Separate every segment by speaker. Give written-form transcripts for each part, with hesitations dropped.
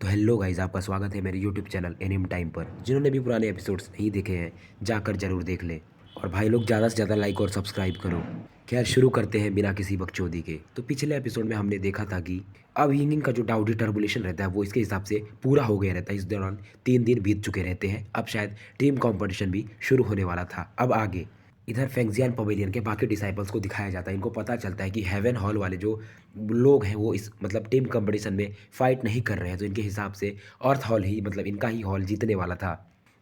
Speaker 1: तो hello guys, आपका स्वागत है मेरे यूट्यूब चैनल एनिम टाइम पर। जिन्होंने भी पुराने एपिसोड्स नहीं देखे हैं जाकर जरूर देख लें। और भाई लोग ज़्यादा से ज़्यादा लाइक और सब्सक्राइब करो। खैर शुरू करते हैं बिना किसी बकचोदी के। तो पिछले एपिसोड में हमने देखा था कि अब यिंगिंग का जो डाउडी टर्बुलेशन रहता है वो इसके हिसाब से पूरा हो गया रहता है। इस दौरान 3 दिन बीत चुके रहते हैं। अब शायद टीम कॉम्पिटिशन भी शुरू होने वाला था। अब आगे इधर फेंगजियान पवेलियन के बाकी डिसाइपल्स को दिखाया जाता है। इनको पता चलता है कि हेवन हॉल वाले जो लोग हैं वो इस मतलब टीम कंपटीशन में फाइट नहीं कर रहे हैं। तो इनके हिसाब से अर्थ हॉल ही मतलब इनका ही हॉल जीतने वाला था।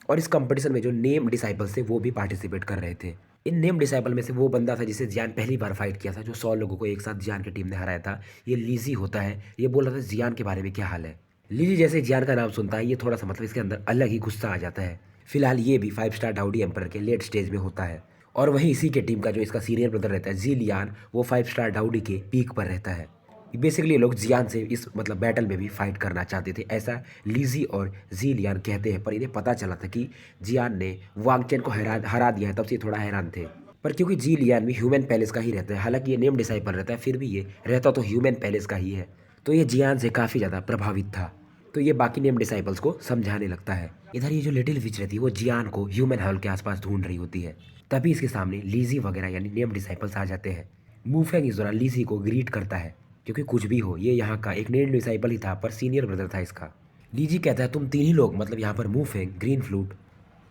Speaker 1: और इस कंपटीशन में जो नेम डिसाइपल्स थे वो भी पार्टिसिपेट कर रहे थे। इन नेम डिसाइपल में से वो बंदा था जिसे जियान पहली बार फाइट किया था, जो 100 लोगों को एक साथ जियान की टीम ने हराया था। ये लीजी होता है। ये बोल रहा था जियान के बारे में क्या हाल है। लीजी जैसे जियान का नाम सुनता है ये थोड़ा सा मतलब इसके अंदर अलग ही गुस्सा आ जाता है। फिलहाल ये भी 5 स्टार डाउडी एम्पर के लेट स्टेज में होता है। और वहीं इसी के टीम का जो इसका सीनियर ब्रदर रहता है जी लियान, वो 5 स्टार डाउडी के पीक पर रहता है। बेसिकली ये लोग जियान से इस मतलब बैटल में भी फाइट करना चाहते थे, ऐसा लीजी और जी लियान कहते हैं। पर इन्हें पता चला था कि जियान ने वांग चेन को हरा दिया है, तब से ये थोड़ा हैरान थे। पर क्योंकि जी लियान भी ह्यूमन पैलेस का ही रहता है, हालांकि ये नेम डिसाइपल रहता है, फिर भी ये रहता तो ह्यूमन पैलेस का ही है। तो ये जियान से काफ़ी ज़्यादा प्रभावित था। तो ये बाकी नेम डिसाइपल्स को समझाने लगता है। इधर ये जो लिटिल विच रहती है वो जियान को ह्यूमन हॉल के आसपास ढूंढ रही होती है। तभी इसके सामने लीजी वगैरह यानी नेम डिसाइपल्स आ जाते हैं। मूफेंग इस दौरान लीजी को ग्रीट करता है, क्योंकि कुछ भी हो ये यहाँ का एक नेम डिसाइपल ही था पर सीनियर ब्रदर था इसका। लीजी कहता है तुम तीन ही लोग मतलब यहाँ पर मूफेंग, ग्रीन फ्लूट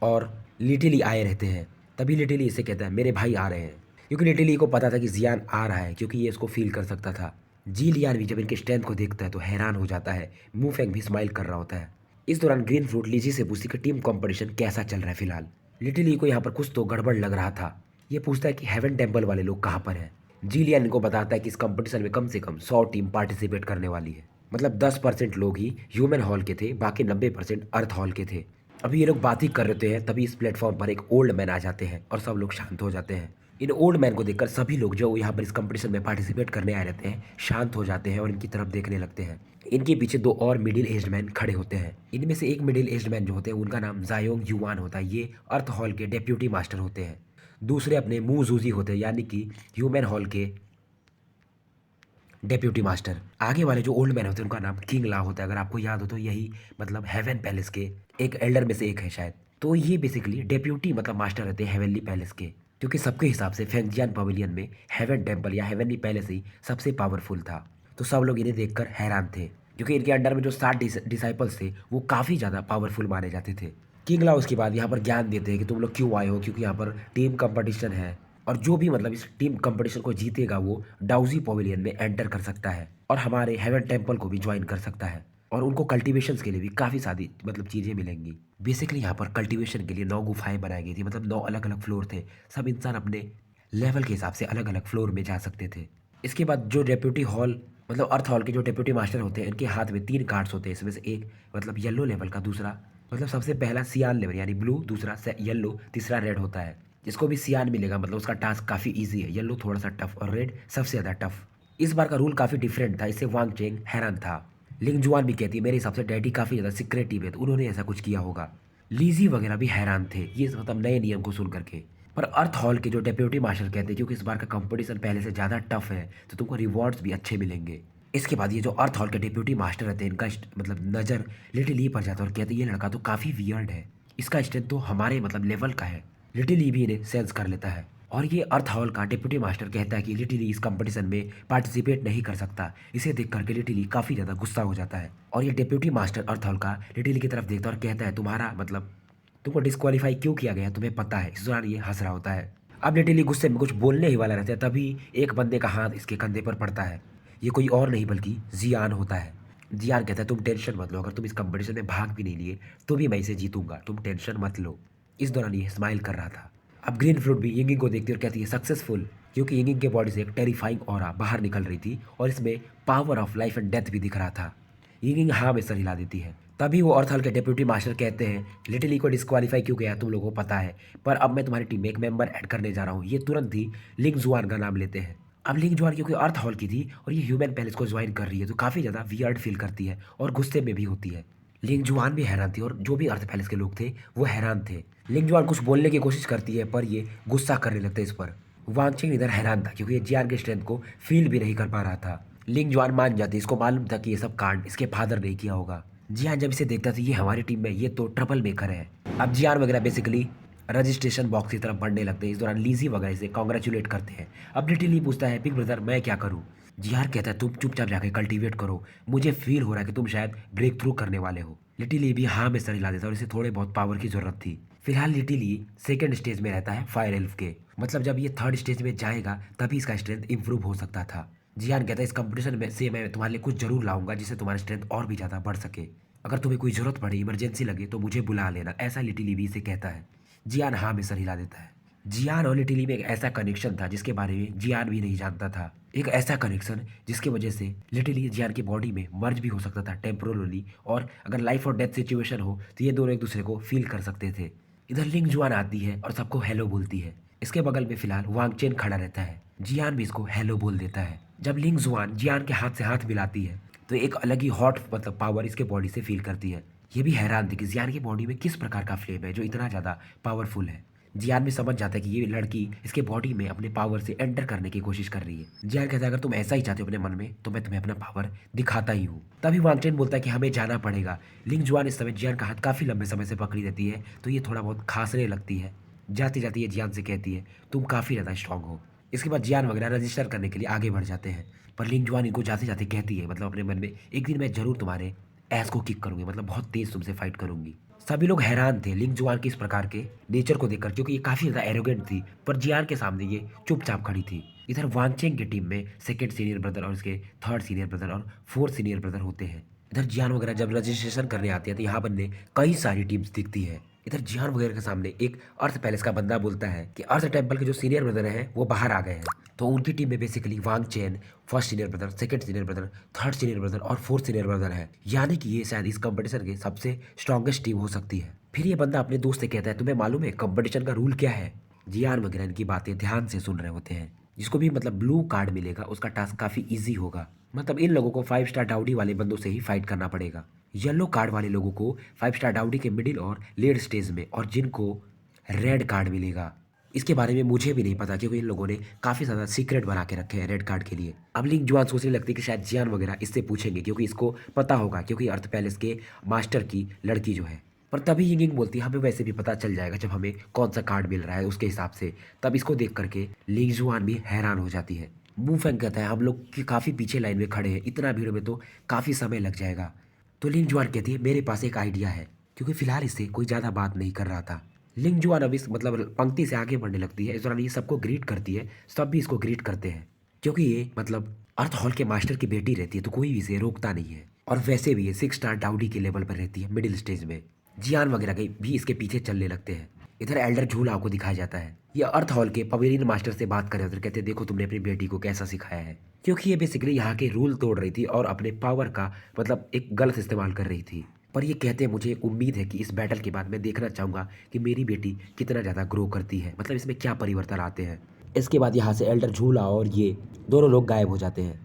Speaker 1: और लिटिली आए रहते हैं। तभी लिटिली इसे कहता है मेरे भाई आ रहे हैं, क्योंकि लिटिली को पता था कि जियान आ रहा है, क्योंकि ये इसको फील कर सकता था। जी लियान भी जब इनके स्ट्रेंथ को देखता है तो हैरान हो जाता है। मूफेंग भी स्माइल कर रहा होता है। इस दौरान ग्रीन फ्रूट लीजी से पूछती कि टीम कंपटीशन कैसा चल रहा है फिलहाल। लिटिली को यहाँ पर कुछ तो गड़बड़ लग रहा था। ये पूछता है कि हेवन टेम्पल वाले लोग कहाँ पर हैं। जी लियान इनको बताता है कि इस कंपटीशन में कम से कम 100 टीम पार्टिसिपेट करने वाली है। मतलब 10% लोग ही ह्यूमन हॉल के थे, बाकी 90% अर्थ हॉल के थे। अभी ये लोग बात ही कर रहे हैं, तभी इस प्लेटफॉर्म पर एक ओल्ड मैन आ जाते हैं और सब लोग शांत हो जाते हैं। इन ओल्ड मैन को देखकर सभी लोग जो यहाँ पर इस कंपटीशन में पार्टिसिपेट करने आए रहते हैं शांत हो जाते हैं और इनकी तरफ देखने लगते हैं। इनके पीछे दो और मिडिल एज्ड मैन खड़े होते हैं। इनमें से एक मिडिल एज्ड मैन जो होते हैं उनका नाम जायोंग युवान होता है। ये अर्थ हॉल के डेप्यूटी मास्टर होते हैं। दूसरे अपने मुंह जूजी होते हैं, यानी कि ह्यूमन हॉल के डेप्यूटी मास्टर। आगे वाले जो ओल्ड मैन होते हैं उनका नाम किंग ला होता है। अगर आपको याद हो तो यही मतलब हेवन पैलेस के एक एल्डर में से एक है शायद। तो ये बेसिकली डेप्यूटी मतलब मास्टर रहते हैं हेवनली पैलेस के, क्योंकि सबके हिसाब से फेंगजियान पवेलियन में हेवन टेम्पल या हेवनली पैलेस ही सबसे पावरफुल था। तो सब लोग इन्हें देखकर हैरान थे, क्योंकि इनके अंडर में जो 7 डिसाइपल्स थे वो काफ़ी ज़्यादा पावरफुल माने जाते थे। किंग ला उसके बाद यहाँ पर ज्ञान देते हैं कि तुम लोग क्यों आए हो, क्योंकि यहाँ पर टीम कंपटीशन है और जो भी मतलब इस टीम कंपटीशन को जीतेगा वो डाउजी पवेलियन में एंटर कर सकता है और हमारे हेवन टेम्पल को भी ज्वाइन कर सकता है। और उनको कल्टीवेशंस के लिए भी काफ़ी सारी मतलब चीज़ें मिलेंगी। बेसिकली यहाँ पर कल्टीवेशन के लिए 9 गुफाएं बनाई गई थी, मतलब 9 अलग अलग फ्लोर थे। सब इंसान अपने लेवल के हिसाब से अलग अलग फ्लोर में जा सकते थे। इसके बाद जो डेप्यूटी हॉल मतलब अर्थ हॉल के जो डेप्यूटी मास्टर होते हैं इनके हाथ में 3 कार्ड्स होते हैं। इसमें से एक मतलब येलो लेवल का, दूसरा मतलब सबसे पहला सियान लेवल यानी ब्लू, दूसरा येलो, तीसरा रेड होता है। जिसको भी सियान मिलेगा मतलब उसका टास्क काफ़ी इजी है। येलो थोड़ा सा टफ और रेड सबसे ज़्यादा टफ। इस बार का रूल काफ़ी डिफरेंट था, इससे वांग चेंग हैरान था। लिंग जुआन भी कहती है मेरे हिसाब से डैडी काफ़ी ज़्यादा सिक्रेटिव है, तो उन्होंने ऐसा कुछ किया होगा। लीजी वगैरह भी हैरान थे ये मतलब नए नियम को सुन करके। पर अर्थ हॉल के जो डेप्यूटी मास्टर कहते हैं क्योंकि इस बार का कंपटीशन पहले से ज़्यादा टफ है तो तुमको रिवॉर्ड्स भी अच्छे मिलेंगे। इसके बाद ये जो अर्थ हॉल के डेप्यूटी मास्टर रहते हैं इनका मतलब नज़र लिटिल ई पर जाता है और कहते हैं ये लड़का तो काफ़ी वियर्ड है, इसका स्ट्रेंथ तो हमारे मतलब लेवल का है। लिटिल ई भी इन्हें सेंस कर लेता है और ये अर्थ हॉल का डिप्टी मास्टर कहता है कि लिटिल ई इस कंपटीशन में पार्टिसिपेट नहीं कर सकता। इसे देख करके लिटिल ई काफ़ी ज़्यादा गुस्सा हो जाता है और ये डिप्टी मास्टर अर्थ हॉल का लिटिल ई की तरफ देखता है और कहता है तुम्हारा मतलब तुमको डिस्क्वालीफाई क्यों किया गया तुम्हें पता है। इस दौरान ये हंस रहा होता है। अब लिटिल ई गुस्से में कुछ बोलने ही वाला रहता है, तभी एक बंदे का हाथ इसके कंधे पर पड़ता है। ये कोई और नहीं बल्कि जियान होता है। जियान कहता है तुम टेंशन मत लो, अगर तुम इस कंपटीशन में भाग भी नहीं लिए तो भी मैं इसे जीतूंगा, तुम टेंशन मत लो। इस दौरान ये स्माइल कर रहा था। अब ग्रीन फ्रूट भी यिंगिंग को देखती है और कहती है सक्सेसफुल, क्योंकि यिंगिंग के बॉडी से एक टेरिफाइंग ऑरा बाहर निकल रही थी और इसमें power of life and death भी दिख रहा था। यिंगिंग हाँ में सर हिला देती है। तभी वो अर्थ हॉल के डेप्यूटी मास्टर कहते हैं लिटिल ई को डिस्क्वालीफाई क्यों किया तुम लोगों को पता है, पर अब मैं तुम्हारी टीम में एक मेंबर ऐड करने जा रहा हूँ। ये तुरंत ही लिंग जुआन का नाम लेते हैं। अब लिंग जुआन क्योंकि अर्थ हॉल की थी और ये ह्यूमन पैलेस को ज्वाइन कर रही है तो काफ़ी ज़्यादा वियर्ड फील करती है और गुस्से में भी होती है। लिंग जुआन भी हैरान थी और जो भी अर्थ पैलेस के लोग थे वो हैरान थे। लिंग जुआन कुछ बोलने की कोशिश करती है पर ये गुस्सा करने लगता है इस पर। वांगचिंग इधर हैरान था क्योंकि ये जियान के स्ट्रेंथ को फील भी नहीं कर पा रहा था। लिंग जुआन मान जाती, इसको मालूम था कि ये सब कांड इसके फादर ने किया होगा। जी हाँ, जब इसे देखता था ये हमारी टीम में ये तो ट्रबल मेकर है। अब जियान वगैरह बेसिकली रजिस्ट्रेशन बॉक्स की तरफ बढ़ने लगते हैं। इस दौरान लीजी वगैरह इसे कॉन्ग्रेचुलेट करते हैं। अब लिटिली पूछता है बिग ब्रदर मैं क्या करूँ। जियान कहता है तुम चुपचाप जाके कल्टीवेट करो, मुझे फील हो रहा है कि तुम शायद ब्रेक थ्रू करने वाले हो। लिटिली भी हाँ में सर हिला देता है और इसे थोड़े बहुत पावर की जरूरत थी। फिलहाल लिटिली सेकंड स्टेज में रहता है फायर एल्फ के, मतलब जब ये थर्ड स्टेज में जाएगा तभी इसका स्ट्रेंथ इंप्रूव हो सकता था। जियान कहता है इस कंपटीशन में से मैं तुम्हारे लिए कुछ जरूर लाऊंगा जिससे तुम्हारी स्ट्रेंथ और भी ज़्यादा बढ़ सके। अगर तुम्हें कोई जरूरत पड़े, इमरजेंसी लगे तो मुझे बुला लेना, ऐसा लिटिली भी इसे कहता है। जियान हाँ में सर हिला देता है। जियान और लिटिली में एक ऐसा कनेक्शन था जिसके बारे में जियान भी नहीं जानता था। एक ऐसा कनेक्शन जिसकी वजह से लिटिली जियान की बॉडी में मर्ज भी हो सकता था टेम्पोरली, और अगर लाइफ और डेथ सिचुएशन हो तो ये दोनों एक दूसरे को फील कर सकते थे। इधर लिंग जुआन आती है और सबको हेलो बोलती है। इसके बगल में फिलहाल वांग चेन खड़ा रहता है। जियान भी इसको हेलो बोल देता है। जब लिंग जुआन जियान के हाथ से हाथ मिलाती है तो एक अलग ही हॉट मतलब पावर इसके बॉडी से फील करती है। ये भी हैरान थी कि जियान की बॉडी में किस प्रकार का फ्लेम है जो इतना ज़्यादा पावरफुल है। जियान भी समझ जाता है कि ये लड़की इसके बॉडी में अपने पावर से एंटर करने की कोशिश कर रही है। जियान कहता है अगर तुम ऐसा ही चाहते हो अपने मन में तो मैं तुम्हें अपना पावर दिखाता ही हूँ। तभी वांगचेन बोलता है कि हमें जाना पड़ेगा। लिंग जुआन इस समय जियान का हाथ काफ़ी लंबे समय से पकड़ी रहती है तो ये थोड़ा बहुत खांसने लगती है। जाती जाती ये जियान से कहती है तुम काफ़ी ज़्यादा स्ट्रांग हो। इसके बाद जियान वगैरह रजिस्टर करने के लिए आगे बढ़ जाते हैं, पर लिंग जुआन इनको जाते जाते कहती है मतलब अपने मन में एक दिन मैं जरूर तुम्हारे एस को किक करूंगी, मतलब बहुत तेज तुमसे फाइट करूंगी। सभी लोग हैरान थे लिंग जुआन के इस प्रकार के नेचर को देखकर, क्योंकि ये काफ़ी ज़्यादा एरोगेंट थी, पर जियान के सामने ये चुपचाप खड़ी थी। इधर वांगचेंग की टीम में सेकंड सीनियर ब्रदर और इसके थर्ड सीनियर ब्रदर और फोर्थ सीनियर ब्रदर होते हैं। इधर जियान वगैरह जब रजिस्ट्रेशन करने आती है तो यहाँ बनने कई सारी टीम्स दिखती है। इधर जियान वगैरह के सामने एक अर्थ पैलेस का बंदा बोलता है कि अर्थ टेम्पल के जो सीनियर ब्रदर हैं वो बाहर आ गए हैं। तो उनकी टीम में basically Wang Chen first senior brother, second senior brother, third senior brother और फोर्थ सीनियर ब्रदर है, यानी कि ये शायद इस कंपटीशन के सबसे स्ट्रॉन्गेस्ट टीम हो सकती है। फिर ये बंदा अपने दोस्त से कहता है तुम्हें मालूम है कंपटीशन का रूल क्या है। जियान वगैरह इनकी बातें ध्यान से सुन रहे होते हैं। जिसको भी मतलब ब्लू कार्ड मिलेगा उसका टास्क काफ़ी ईजी होगा, मतलब इन लोगों को 5 स्टार डाउडी वाले बंदों से ही फाइट करना पड़ेगा। येलो कार्ड वाले लोगों को 5 स्टार डाउडी के मिडिल और लेट स्टेज में, और जिनको रेड कार्ड मिलेगा इसके बारे में मुझे भी नहीं पता, क्योंकि इन लोगों ने काफ़ी ज़्यादा सीक्रेट बना के रखे हैं रेड कार्ड के लिए। अब लिंग जुआन सोचने लगती है कि शायद जियान वगैरह इससे पूछेंगे क्योंकि इसको पता होगा, क्योंकि अर्थ पैलेस के मास्टर की लड़की जो है। पर तभी यिंगिंग बोलती है हमें वैसे भी पता चल जाएगा जब हमें कौन सा कार्ड मिल रहा है उसके हिसाब से। तब इसको देख करके लिंग जुआन भी हैरान हो जाती है। वूफेंग कहता है हम लोग की काफ़ी पीछे लाइन में खड़े हैं, इतना भीड़ में तो काफ़ी समय लग जाएगा। तो लिंग जुआन कहती है मेरे पास एक आइडिया है, क्योंकि फिलहाल इससे कोई ज़्यादा बात नहीं कर रहा था। लिंग जुआन अब इस मतलब पंक्ति से आगे बढ़ने लगती है। इस दौरान ये सबको ग्रीट करती है, सब भी इसको ग्रीट करते हैं, क्योंकि ये मतलब अर्थ हॉल के मास्टर की बेटी रहती है तो कोई भी इसे रोकता नहीं है। और वैसे भी ये 6 स्टार डाउडी के लेवल पर रहती है मिडिल स्टेज में। जियान वगैरह के भी इसके पीछे चलने लगते हैं। इधर एल्डर झूला को दिखाया जाता है। ये अर्थ हॉल के पवेलियन मास्टर से बात कर रहे उधर कहते हैं देखो तुमने अपनी बेटी को कैसा सिखाया है, क्योंकि ये बेसिकली यहाँ के रूल तोड़ रही थी और अपने पावर का मतलब एक गलत इस्तेमाल कर रही थी। पर ये कहते हैं मुझे उम्मीद है कि इस बैटल के बाद मैं देखना चाहूँगा कि मेरी बेटी कितना ज़्यादा ग्रो करती है, मतलब इसमें क्या परिवर्तन आते हैं। इसके बाद यहाँ से एल्डर झूला और ये दोनों लोग गायब हो जाते हैं।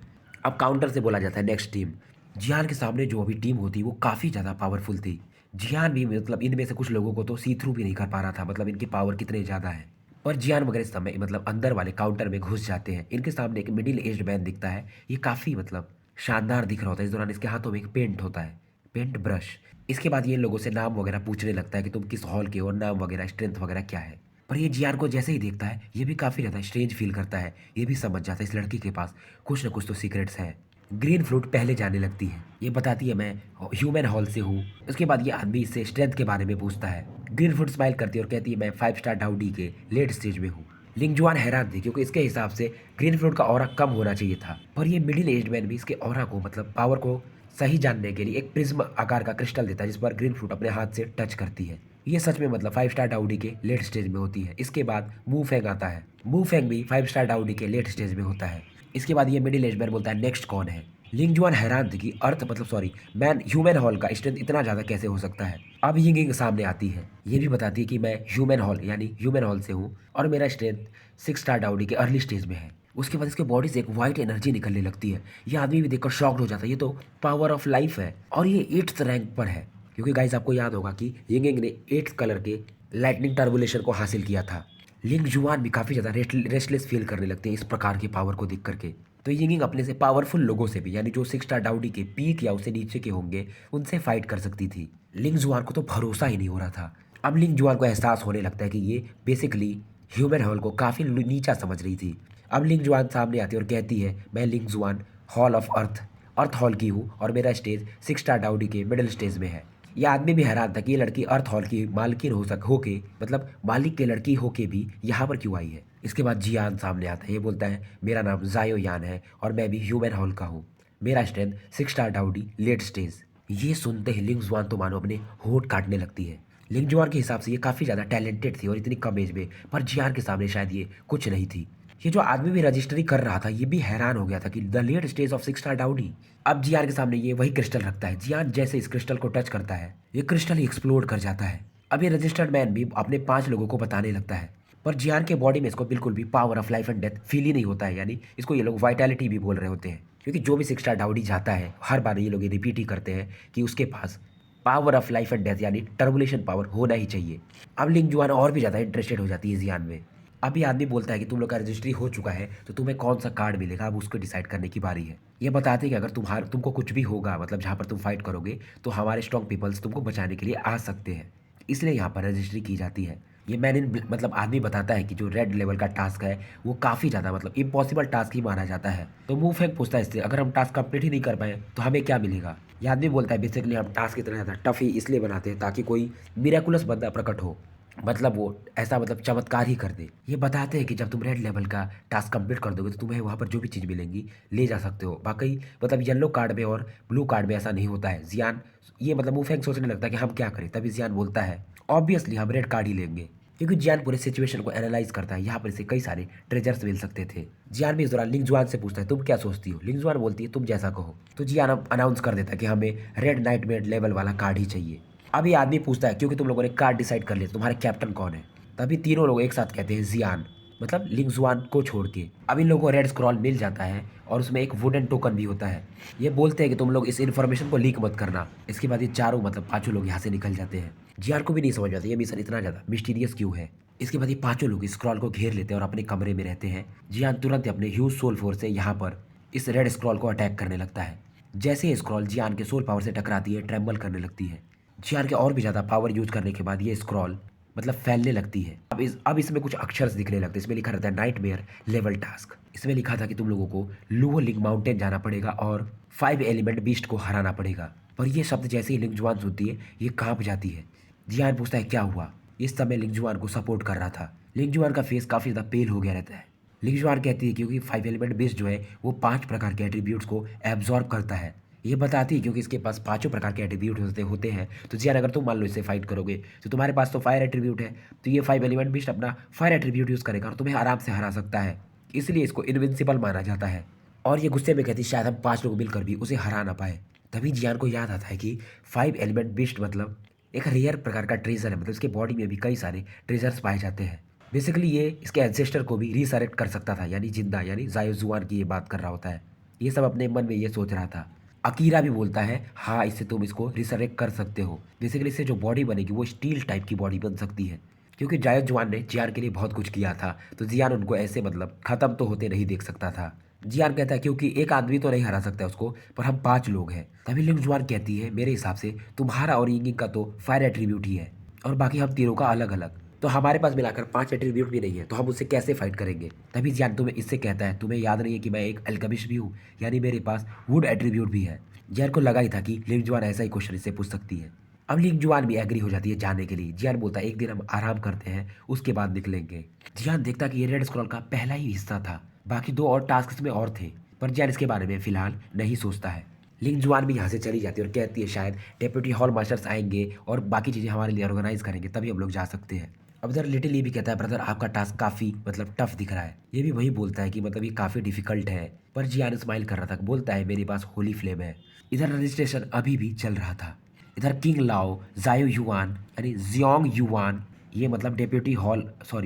Speaker 1: अब काउंटर से बोला जाता है नेक्स्ट टीम। जियान के सामने जो अभी टीम होती वो काफ़ी ज़्यादा पावरफुल थी। जियान भी मतलब इनमें से कुछ लोगों को तो सी थ्रू भी नहीं कर पा रहा था, मतलब इनकी पावर कितने ज़्यादा है। पर जियान वगैरह इस समय मतलब अंदर वाले काउंटर में घुस जाते हैं। इनके सामने एक मिडिल एज्ड मैन दिखता है। ये काफ़ी मतलब शानदार दिख रहा होता है। इस दौरान इसके हाथों में एक पेंट होता है, पेंट ब्रश। इसके बाद ये इन लोगों से नाम वगैरह पूछने लगता है कि तुम किस हॉल के हो, नाम वगैरह स्ट्रेंथ वगैरह क्या है। पर ये जियान को जैसे ही देखता है ये भी काफ़ी ज़्यादा स्ट्रेंज फील करता है। ये भी समझ जाता है इस लड़की के पास कुछ ना कुछ तो सीक्रेट्स है। ग्रीन फ्रूट पहले जाने लगती है। ये बताती है मैं ह्यूमन हॉल से हूँ। उसके बाद ये आदमी इससे स्ट्रेंथ के बारे में पूछता है। ग्रीन फ्रूट स्माइल करती है और कहती है मैं 5 स्टार डाउडी के लेट स्टेज में हूँ। लिंग जुआन हैरान थी क्योंकि इसके हिसाब से ग्रीन फ्रूट का ऑरा कम होना चाहिए था, पर ये मिडिल एज मैन भी इसके ऑरा को मतलब पावर को सही जानने के लिए एक प्रिज्म आकार का क्रिस्टल देता है जिस पर ग्रीन फ्रूट अपने हाथ से टच करती है। ये सच में मतलब 5 स्टार डाउडी के लेट स्टेज में होती है। इसके बाद मुंह फेंग आता है। मुंह फेंग भी 5 स्टार डाउडी के लेट स्टेज में होता है। इसके बाद ये मिडिल एज मैन बोलता है नेक्स्ट कौन है। लिंग जुआन हैरान थी कि अर्थ मतलब सॉरी मैन ह्यूमन हॉल का स्ट्रेंथ इतना ज़्यादा कैसे हो सकता है। अब यिंगिंग सामने आती है। ये भी बताती है कि मैं ह्यूमन हॉल यानी ह्यूमन हॉल से हूँ और मेरा स्ट्रेंथ 6 स्टार डाउडी के अर्ली स्टेज में है। उसके बाद इसके बॉडी से एक वाइट एनर्जी निकलने लगती है। ये आदमी भी देखकर शॉक्ड हो जाता है। ये तो पावर ऑफ लाइफ है और ये 8th रैंक पर है, क्योंकि गाइस आपको याद होगा कि यिंगिंग ने 8th कलर के लाइटनिंग टर्बुलेशन को हासिल किया था। लिंग जुआन भी काफ़ी ज़्यादा रेस्टलेस फील करने लगते हैं इस प्रकार की पावर को देख करके। तो यिंगिंग अपने से पावरफुल लोगों से भी, यानी जो 6 स्टार डाउडी के पीक या उससे नीचे के होंगे, उनसे फाइट कर सकती थी। लिंग जुआन को तो भरोसा ही नहीं हो रहा था। अब लिंग जुआन को एहसास होने लगता है कि ये बेसिकली ह्यूमन हॉल को काफ़ी नीचा समझ रही थी। अब लिंग जुआन सामने आती है और कहती है, मैं लिंग जुआन hall of earth earth hall की हूँ और मेरा स्टेज 6 स्टार डाउडी के मिडिल स्टेज में है। यह आदमी भी हैरान था कि ये लड़की अर्थ हॉल की मालकिन होके, मतलब मालिक की लड़की होके भी यहाँ पर क्यों आई है। इसके बाद जियान सामने आता है। ये बोलता है, मेरा नाम जायो यान है और मैं भी ह्यूमन हॉल का हूँ। मेरा स्ट्रेंथ 6 स्टार डाउडी लेट स्टेज। ये सुनते ही लिंग जुआन तो मानो अपने होठ काटने लगती है। लिंग जुआन के हिसाब से ये काफ़ी ज़्यादा टैलेंटेड थी और इतनी कम एज में, पर जियान के सामने शायद ये कुछ नहीं थी। ये जो आदमी भी रजिस्ट्री कर रहा था, ये भी हैरान हो गया था कि the late stage of 6 star Doudi. अब जियान के सामने ये वही क्रिस्टल रखता है। जियान जैसे इस क्रिस्टल को टच करता है, ये क्रिस्टल एक्सप्लोड कर जाता है। अब ये रजिस्टर्ड मैन भी अपने 5 लोगों को बताने लगता है, पर जियान के बॉडी में इसको बिल्कुल भी power of life and death feel ही नहीं होता है। यानी इसको ये लोग वाइटैलिटी भी बोल रहे होते हैं, क्योंकि जो भी 6 स्टार डाउडी जाता है, हर बार ये लोग ये रिपीट ही करते हैं कि उसके पास power of life and death यानी टर्बुलेशन पावर होना ही चाहिए। अब लिंग जुआन और भी ज़्यादा इंटरेस्टेड हो जाती है जियान में। अभी आदमी बोलता है कि तुम लोग का रजिस्ट्री हो चुका है, तो तुम्हें कौन सा कार्ड मिलेगा, अब उसको डिसाइड करने की बारी है। ये बताते हैं कि अगर तुमको कुछ भी होगा, मतलब जहाँ पर तुम फाइट करोगे, तो हमारे स्ट्रॉन्ग पीपल्स तुमको बचाने के लिए आ सकते हैं, इसलिए यहाँ पर रजिस्ट्री की जाती है। ये मैन इन मतलब आदमी बताता है कि जो रेड लेवल का टास्क है वो काफ़ी ज़्यादा मतलब इम्पॉसिबल टास्क ही माना जाता है। तो मुंह फेंक पूछता है इससे, अगर हम टास्क कंप्लीट ही नहीं कर पाए तो हमें क्या मिलेगा। ये आदमी बोलता है, बेसिकली हम टास्क इतना ज़्यादा टफ ही इसलिए बनाते हैं ताकि कोई मिरेकुलस बंदा प्रकट हो, मतलब वो ऐसा मतलब चमत्कार ही कर दे। ये बताते हैं कि जब तुम रेड लेवल का टास्क कंप्लीट कर दोगे तो तुम्हें वहाँ पर जो भी चीज़ मिलेंगी ले जा सकते हो। बाकी मतलब येलो कार्ड में और ब्लू कार्ड में ऐसा नहीं होता है। जियान ये मतलब मुंह फेंक सोचने लगता है कि हम क्या करें। तभी जियान बोलता है, ऑब्वियसली हम रेड कार्ड ही लेंगे, क्योंकि जियान पूरे सिचुएशन को एनालाइज करता है। यहाँ पर इसे कई सारे ट्रेजर्स मिल सकते थे। जियान भी इस दौरान लिंग जुआन से पूछता है, तुम क्या सोचती हो। लिंग जुआन बोलती है, तुम जैसा कहो। तो जियान अब अनाउंस कर देता है कि हमें रेड नाइटमेयर लेवल वाला कार्ड ही चाहिए। अब ये आदमी पूछता है, क्योंकि तुम लोगों ने कार्ड डिसाइड कर लिया, तुम्हारे कैप्टन कौन है। तभी तीनों लोग एक साथ कहते हैं जियान, मतलब लिंग जुआन को छोड़ के। अब इन लोगों को रेड स्क्रॉल मिल जाता है और उसमें एक वुडन टोकन भी होता है। ये बोलते हैं कि तुम लोग इस इन्फॉर्मेशन को लीक मत करना। इसके बाद ये चारों मतलब 5 लोग यहाँ से निकल जाते हैं। जियान को भी नहीं समझ आता ये मिशन इतना ज़्यादा मिस्टीरियस क्यों है। इसके बाद ये 5 लोग स्क्रॉल को घेर लेते हैं और अपने कमरे में रहते हैं। जियान तुरंत अपने ह्यूज सोल फोर्स से यहाँ पर इस रेड स्क्रॉल को अटैक करने लगता है। जैसे ये स्क्रॉल जियान के सोल पावर से टकराती है, ट्रेम्बल करने लगती है। जियान के और भी ज़्यादा पावर यूज करने के बाद ये स्क्रॉल मतलब फैलने लगती है। अब इसमें कुछ अक्षर दिखने लगते हैं। इसमें लिखा रहता है नाइटमेयर लेवल टास्क। इसमें लिखा था कि तुम लोगों को लुओ लिंग माउंटेन जाना पड़ेगा और 5 एलिमेंट बीस्ट को हराना पड़ेगा। पर ये शब्द जैसे ही लिंग जुआन सुनती है, ये कांप जाती है। जियान पूछता है क्या हुआ। इस समय लिंग जुआन को सपोर्ट कर रहा था। लिंग जुआन का फेस काफ़ी ज़्यादा पेल हो गया रहता है। लिंग जुआन कहती है क्योंकि 5 एलिमेंट बीस्ट जो है वो 5 प्रकार के एट्रीब्यूट्स को एब्जॉर्ब करता है। ये बताती है क्योंकि इसके पास 5 प्रकार के एट्रीब्यूट होते हैं। तो जियान अगर तुम मान लो इससे फाइट करोगे तो तुम्हारे पास तो फायर एट्रीब्यूट है, तो ये 5 एलिमेंट बीस्ट अपना फायर एट्रीब्यूट यूज़ करेगा और तुम्हें आराम से हरा सकता है। इसलिए इसको इनविंसिबल माना जाता है। और ये गुस्से में कहती है शायद हम 5 लोग मिलकर भी उसे हरा ना पाए। तभी जियान को याद आता है कि 5 एलिमेंट बीस्ट मतलब एक रेयर प्रकार का ट्रेजर है, मतलब इसके बॉडी में भी कई सारे ट्रेजर्स पाए जाते हैं। बेसिकली ये इसके एंसेस्टर को भी रिसरेक्ट कर सकता था, यानी जिंदा, यानी जायो जुआन की ये बात कर रहा होता है। ये सब अपने मन में ये सोच रहा था। अकीरा भी बोलता है, हाँ इससे तुम इसको रिसरेक्ट कर सकते हो। बेसिकली इससे जो बॉडी बनेगी वो स्टील टाइप की बॉडी बन सकती है, क्योंकि जायो जुआन ने जियान के लिए बहुत कुछ किया था। तो जियान उनको ऐसे मतलब ख़त्म तो होते नहीं देख सकता था। जियान कहता है क्योंकि एक आदमी तो नहीं हरा सकता उसको, पर हम 5 लोग हैं। तभी लिंग जुआन कहती है, मेरे हिसाब से तुम्हारा और यिंगिंग का तो फायर एट्रीब्यूट ही है और बाकी हम तीनों का अलग अलग। तो हमारे पास मिलाकर 5 एट्रीब्यूट भी नहीं है, तो हम उससे कैसे फाइट करेंगे। तभी जियान तुम्हें इससे कहता है, तुम्हें याद नहीं है कि मैं एक अल्केमिस्ट भी हूँ, यानी मेरे पास वुड एट्रीब्यूट भी है। जियान को लगा ही था कि लिंग जुआन ऐसा ही क्वेश्चन इससे पूछ सकती है। अब लिंग जुआन भी एग्री हो जाती है जाने के लिए। जियान बोलता है एक दिन हम आराम करते हैं, उसके बाद निकलेंगे। जियान देखता कि ये रेड स्क्रॉल का पहला ही हिस्सा था, बाकी 2 और टास्क इसमें और थे, पर जियान इसके बारे में फिलहाल नहीं सोचता है। लिंग जुआन भी यहाँ से चली जाती है और कहती है शायद डेप्यूटी हॉल मास्टर्स आएंगे और बाकी चीज़ें हमारे लिए ऑर्गेनाइज करेंगे, तभी हम लोग जा सकते हैं। अब इधर लिटिल ये भी कहता है, ब्रदर आपका टास्क काफ़ी मतलब टफ दिख रहा है। ये भी वही बोलता है कि मतलब ये काफ़ी डिफिकल्ट है, पर जियान स्माइल कर रहा था, बोलता है मेरे पास होली फ्लेम है। इधर रजिस्ट्रेशन अभी भी चल रहा था। इधर किंग लाओ, जायो युआन यानी जियोंग युआन, ये मतलब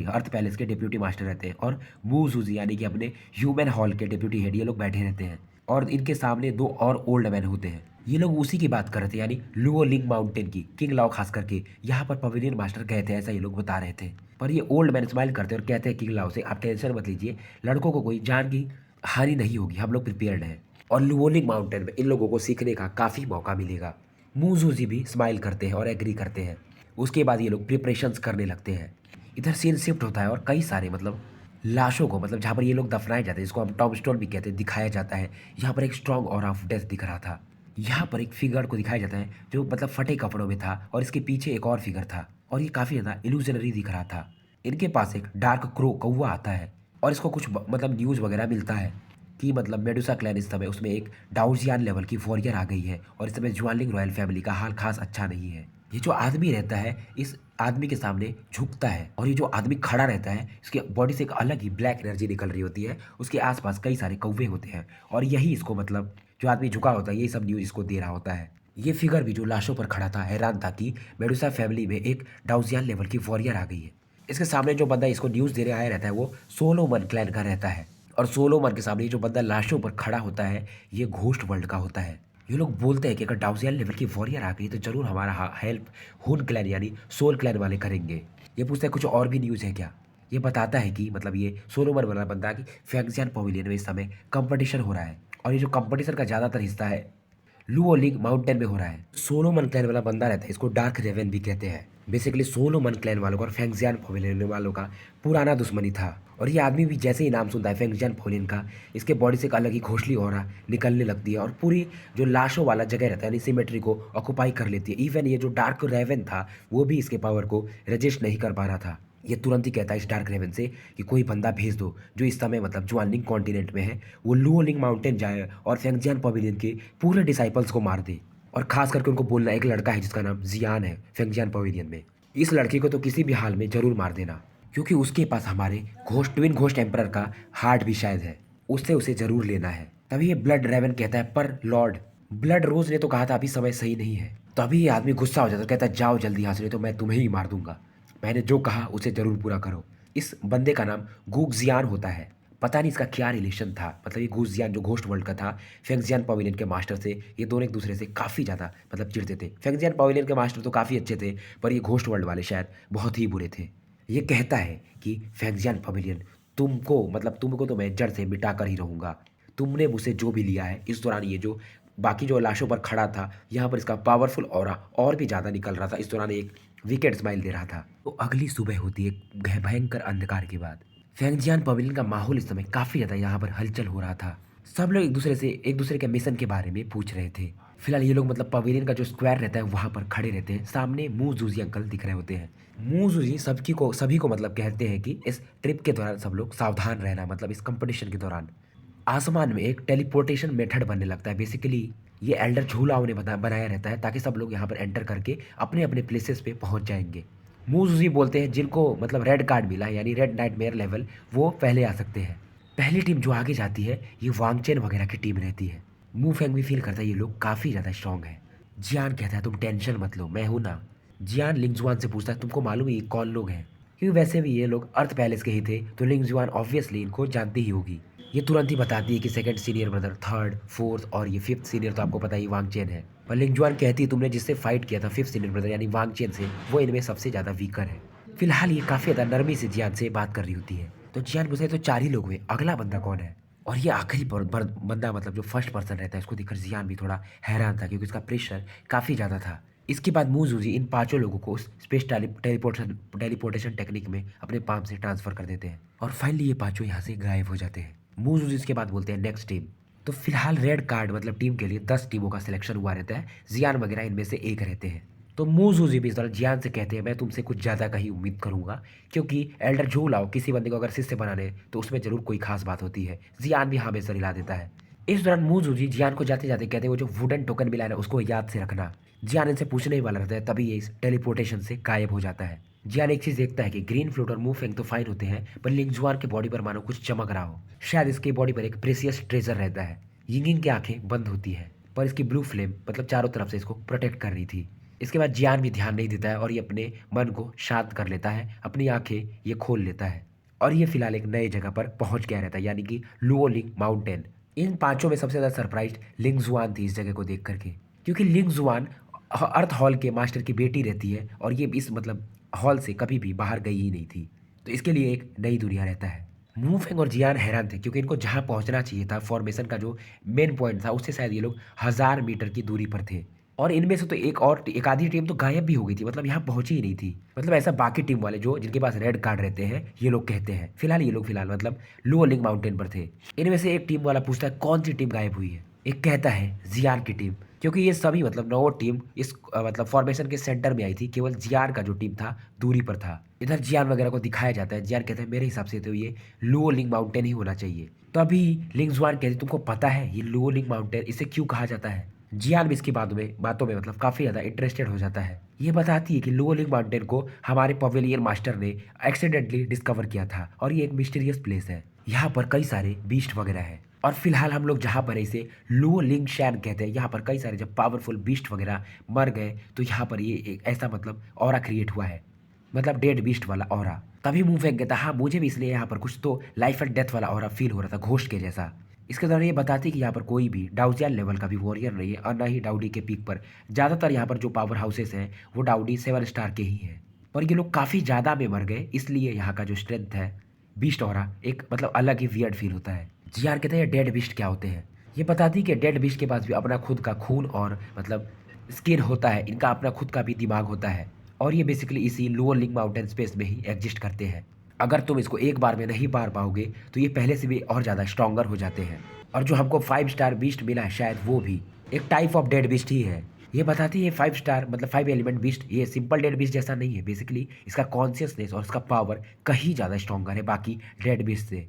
Speaker 1: अर्थ पैलेस के डिप्यूटी मास्टर रहते हैं, और मू जूजी यानी कि अपने ह्यूमन हॉल के डिप्यूटी हेड, ये लोग बैठे रहते हैं। और इनके सामने 2 और ओल्ड मैन होते हैं। ये लोग उसी की बात कर रहे थे, यानी लुओ लिंग माउंटेन की। किंग लाओ खास करके यहाँ पर पवेलियन मास्टर गए थे, ऐसा ये लोग बता रहे थे। पर ये ओल्ड मैन स्माइल करते और कहते हैं किंग लाओ से, आप टेंशन मत लीजिए, लड़कों को कोई जान की हानि नहीं होगी, हम लोग प्रिपेयर्ड हैं। और लुओनिंग माउंटेन में इन लोगों को सीखने का काफ़ी मौका मिलेगा। मूजूजी भी स्माइल करते हैं और एग्री करते हैं। उसके बाद ये लोग प्रिपरेशंस करने लगते हैं। इधर सीन शिफ्ट होता है और कई सारे मतलब लाशों को मतलब जहाँ पर ये लोग दफनाए जाते हैं, जिसको हम टॉम्बस्टोन भी कहते हैं, दिखाया जाता है। यहाँ पर एक स्ट्रॉन्ग ऑरा ऑफ डेथ दिख रहा था। यहाँ पर एक फिगर को दिखाया जाता है जो मतलब फटे कपड़ों में था और इसके पीछे एक और फिगर था और ये काफ़ी ज़्यादा इल्यूजनरी दिख रहा था। इनके पास एक डार्क क्रो कौवा आता है और इसको कुछ मतलब न्यूज़ वगैरह मिलता है कि मतलब मेडुसा क्लैन इस समय उसमें एक डाउजियन लेवल की वॉरियर आ गई है और इस समय ज्वानलिंग रॉयल फैमिली का हाल खास अच्छा नहीं है। ये जो आदमी रहता है इस आदमी के सामने झुकता है और ये जो आदमी खड़ा रहता है इसकी बॉडी से एक अलग ही ब्लैक एनर्जी निकल रही होती है। उसके आसपास कई सारे कौवे होते हैं और यही इसको मतलब जो आदमी झुका होता है यही सब न्यूज़ इसको दे रहा होता है। ये फिगर भी जो लाशों पर खड़ा था हैरान था कि मेडुसा फैमिली में एक डाउजियन लेवल की वॉरियर आ गई है। इसके सामने जो बंदा इसको न्यूज़ देने आया रहता है वो सोलोमन क्लैन का रहता है और सोलोमन के सामने जो बंदा लाशों पर खड़ा होता है ये घोस्ट वर्ल्ड का होता है। ये लोग बोलते हैं कि अगर डाउजियन लेवल की वॉरियर आ गई तो जरूर हमारा हेल्प हुन क्लैन यानी सोल क्लैन वाले करेंगे। ये पूछता है कुछ और भी न्यूज़ है क्या। ये बताता है कि मतलब ये सोलोमन वाला बंदा कि फैंगजियान पवेलियन में इस समय कंपटीशन हो रहा है और ये जो कंपटीशन का ज़्यादातर हिस्सा है लुओलिंग माउंटेन में हो रहा है। सोलोमन क्लैन वाला बंदा रहता है, इसको डार्क रेवन भी कहते हैं। बेसिकली सोलोमन क्लैन वालों का और फैंगजियान पवेलियन वालों का पुराना दुश्मनी था और ये आदमी भी जैसे ही नाम सुनता है फैंगजियान पवेलियन का इसके बॉडी से एक अलग ही घोंसली ऑरा निकलने लगती है और पूरी जो लाशों वाला जगह रहता है यानी सिमेट्री को ऑक्यूपाई कर लेती है। इवन ये जो डार्क रेवन था वो भी इसके पावर को रजिस्ट नहीं कर पा रहा था। ये तुरंत ही कहता है इस डार्क रेवन से कि कोई बंदा भेज दो जो इस समय मतलब ज्वानलिंग कॉन्टिनेंट में है, वो लुओलिंग माउंटेन जाए और फेंगजियान पवेलियन के पूरे डिसाइपल्स को मार दे। और खास करके उनको बोलना एक लड़का है जिसका नाम जियान है फेंगजियान पवेलियन में, इस लड़के को तो किसी भी हाल में जरूर मार देना क्योंकि उसके पास हमारे घोस्ट ट्विन घोस्ट एम्परर का हार्ट भी शायद है, उससे उसे जरूर लेना है। तभी ये ब्लड रेवन कहता है पर लॉर्ड ब्लड रोज ने तो कहा था अभी समय सही नहीं है। तभी ये आदमी गुस्सा हो जाता है, कहता है जाओ जल्दी यहाँ से नहीं तो मैं तुम्हें ही मार दूंगा। मैंने जो कहा उसे जरूर पूरा करो। इस बंदे का नाम गुगजियान होता है। पता नहीं इसका क्या रिलेशन था, मतलब ये गुगजियान जो घोस्ट वर्ल्ड का था फेंगजियान पवेलियन के मास्टर से ये दोनों एक दूसरे से काफ़ी ज़्यादा मतलब चिढ़ते थे। फेंगजियान पवेलियन के मास्टर तो काफ़ी अच्छे थे पर ये घोस्ट वर्ल्ड वाले शायद बहुत ही बुरे थे। ये कहता है कि फेंगजियान पवेलियन तुमको मतलब तुमको तो मैं जड़ से मिटा कर ही रहूँगा। तुमने मुझसे जो भी लिया है इस दौरान ये जो बाकी जो लाशों पर खड़ा था यहाँ पर इसका पावरफुल ऑरा और भी ज़्यादा निकल रहा था। इस दौरान एक विकेट स्माइल दे रहा था। तो अगली सुबह होती है भयंकर अंधकार के बाद। फेंगजियान पवेलियन का माहौल इस समय काफ़ी ज़्यादा यहाँ पर हलचल हो रहा था। सब लोग एक दूसरे के मिशन के बारे में पूछ रहे थे। फिलहाल ये लोग मतलब पवेलियन का जो स्क्वायर रहता है वहाँ पर खड़े रहते हैं। सामने मुंह जूजी अंकल दिख रहे होते हैं। मुंह जूजी सभी को मतलब कहते हैं कि इस ट्रिप के दौरान सब लोग सावधान रहना, मतलब इस कंपटीशन के दौरान आसमान में एक टेलीपोर्टेशन मेथड बनने लगता है। बेसिकली ये एल्डर झूला उन्हें बनाया रहता है ताकि सब लोग यहाँ पर एंटर करके अपने अपने प्लेसेस पे पहुँच जाएंगे। मूज बोलते हैं जिनको मतलब रेड कार्ड मिला है यानी रेड नाइटमेयर लेवल वो पहले आ सकते हैं। पहली टीम जो आगे जाती है ये वांगचेन वगैरह की टीम रहती है। मू फेंग भी फील करता है ये लोग काफ़ी ज़्यादा स्ट्रांग है। जियान कहता है तुम टेंशन मत लो मैं हूं ना। जियान लिंगजुआन से पूछता है तुमको मालूम है ये कौन लोग हैं, क्योंकि वैसे भी ये लोग अर्थ पैलेस के ही थे तो लिंगजुआन ऑब्वियसली इनको जानती ही होगी। ये तुरंत ही बताती है कि second senior brother, third, fourth और ये फिफ्थ सीनियर तो आपको पता ही वांगचेन है। पर लिंगजुआन कहती है तुमने जिससे फाइट किया था फिफ्थ सीनियर ब्रदर यानी वांगचेन से वो इनमें सबसे ज़्यादा वीकर है। फिलहाल ये काफ़ी ज़्यादा नरमी से जियान से बात कर रही होती है। तो जियान पूछे तो चार ही लोग हुए, अगला बंदा कौन है। और ये आखिरी बंदा मतलब जो फर्स्ट पर्सन रहता है इसको देखकर जियान भी थोड़ा हैरान था क्योंकि इसका प्रेशर काफ़ी ज़्यादा था। इसके बाद मूजूजी इन पांचों लोगों को उस स्पेस टेलीपोर्टेशन टेक्निक में अपने पाम से ट्रांसफर कर देते हैं और फाइनली ये पांचों यहाँ से गायब हो जाते हैं। मूजूजी इसके बाद बोलते हैं नेक्स्ट टीम। तो फिलहाल रेड कार्ड मतलब टीम के लिए 10 टीमों का सिलेक्शन हुआ रहता है। जियान वगैरह इनमें से एक रहते हैं। तो मूजूजी भी इस दौरान जियान से कहते हैं मैं तुमसे कुछ ज़्यादा का ही उम्मीद करूंगा क्योंकि एल्डर झूलाओ किसी बंदे को अगर शिष्य बनाने तो उसमें जरूर कोई खास बात होती है। जियान भी हाँ में सर हिला देता है। इस दौरान मूजूजी जियान को जाते जाते कहते हैं वो जो वुडन टोकन मिला है ना उसको याद से रखना। जियान इनसे पूछने ही वाला रहता है तभी ये इस टेलीपोर्टेशन से गायब हो जाता है। जियान एक चीज देखता है कि ग्रीन फ्लूट और मूफेंग तो फाइन होते हैं पर लिंगजुआन के बॉडी पर मानो कुछ चमक रहा हो, शायद इसकी बॉडी पर एक प्रेसियस ट्रेजर रहता है। यिंगिंग की आंखें बंद होती है पर इसकी ब्लू फ्लेम मतलब चारों तरफ से इसको प्रोटेक्ट कर रही थी। इसके बाद जियान भी ध्यान नहीं देता है और ये अपने मन को शांत कर लेता है, अपनी आंखें ये खोल लेता है और ये फिलहाल एक नए जगह पर पहुंच गया रहता है यानी कि लुओलिंग माउंटेन। इन पांचों में सबसे ज़्यादा सरप्राइज लिंगजुआन थी इस जगह को देख करके क्योंकि लिंगजुआन अर्थ हॉल के मास्टर की बेटी रहती है और ये इस मतलब हॉल से कभी भी बाहर गई ही नहीं थी तो इसके लिए एक नई दुनिया रहता है। मूफेंग और जियान हैरान थे क्योंकि इनको जहाँ पहुँचना चाहिए था फॉर्मेशन का जो मेन पॉइंट था उससे शायद ये लोग 1000 मीटर की दूरी पर थे। और इनमें से तो एक आधी टीम तो गायब भी हो गई थी, मतलब यहाँ पहुंची ही नहीं थी। मतलब ऐसा बाकी टीम वाले जो जिनके पास रेड कार्ड रहते हैं ये लोग कहते हैं। फिलहाल ये लोग फिलहाल मतलब लो लिंग माउंटेन पर थे। इनमें से एक टीम वाला पूछता है कौन सी टीम गायब हुई है। एक कहता है जियान की टीम, क्योंकि ये सभी मतलब 9 टीम इस मतलब फॉर्मेशन के सेंटर में आई थी, केवल जियान का जो टीम था दूरी पर था। इधर जियान वगैरह को दिखाया जाता है। जियान कहता है मेरे हिसाब से तो ये लो लिंग माउंटेन ही होना चाहिए। तो अभी लिंग जुआन कहती तुमको पता है ये लो लिंग माउंटेन इसे क्यों कहा जाता है। जियान भी इसकी बातों में मतलब काफ़ी ज़्यादा इंटरेस्टेड हो जाता है। ये बताती है कि लो लिंग माउंटेन को हमारे पवेलियन मास्टर ने एक्सीडेंटली डिस्कवर किया था और ये एक मिस्टीरियस प्लेस है। यहाँ पर कई सारे बीस्ट वगैरह है और फिलहाल हम लोग जहाँ पर है इसे लो लिंग शैन कहते हैं। यहाँ पर कई सारे जब पावरफुल बीस्ट वगैरह मर गए तो यहाँ पर ये एक ऐसा मतलब ऑरा क्रिएट हुआ है, मतलब डेड बीस्ट वाला ऑरा। तभी मुंह फेंक देता हाँ मुझे भी इसलिए यहाँ पर कुछ तो लाइफ एंड डेथ वाला ऑरा फील हो रहा था घोस्ट के जैसा। इसके दौरान ये बताती कि यहाँ पर कोई भी डाउजियन लेवल का भी वॉरियर नहीं है और ना ही डाउडी के पीक पर। ज़्यादातर यहाँ पर जो पावर हाउसेस हैं वो डाउडी 7 स्टार के ही हैं। पर ये लोग काफ़ी ज़्यादा में मर गए, इसलिए यहाँ का जो स्ट्रेंथ है बीस्ट ऑरा एक मतलब अलग ही वियर्ड फील होता है। जीआर कहते हैं डेड बीस्ट क्या होते हैं। ये बताती कि डेड बीस्ट के पास भी अपना खुद का खून और मतलब स्किन होता है, इनका अपना खुद का भी दिमाग होता है और ये बेसिकली इसी लोअर लिंग माउंटेन स्पेस में ही एग्जिस्ट करते हैं। अगर तुम इसको एक बार में नहीं मार पाओगे तो ये पहले से भी और ज़्यादा स्ट्रॉन्गर हो जाते हैं। और जो हमको 5 स्टार बीस्ट मिला है शायद वो भी एक टाइप ऑफ डेड बीस्ट ही है। ये बताती है 5 स्टार मतलब 5 एलिमेंट बीस्ट ये सिंपल डेड बीस्ट जैसा नहीं है, बेसिकली इसका कॉन्शियसनेस और इसका पावर कहीं ज़्यादा स्ट्रॉन्गर है बाकी डेड बीस्ट से।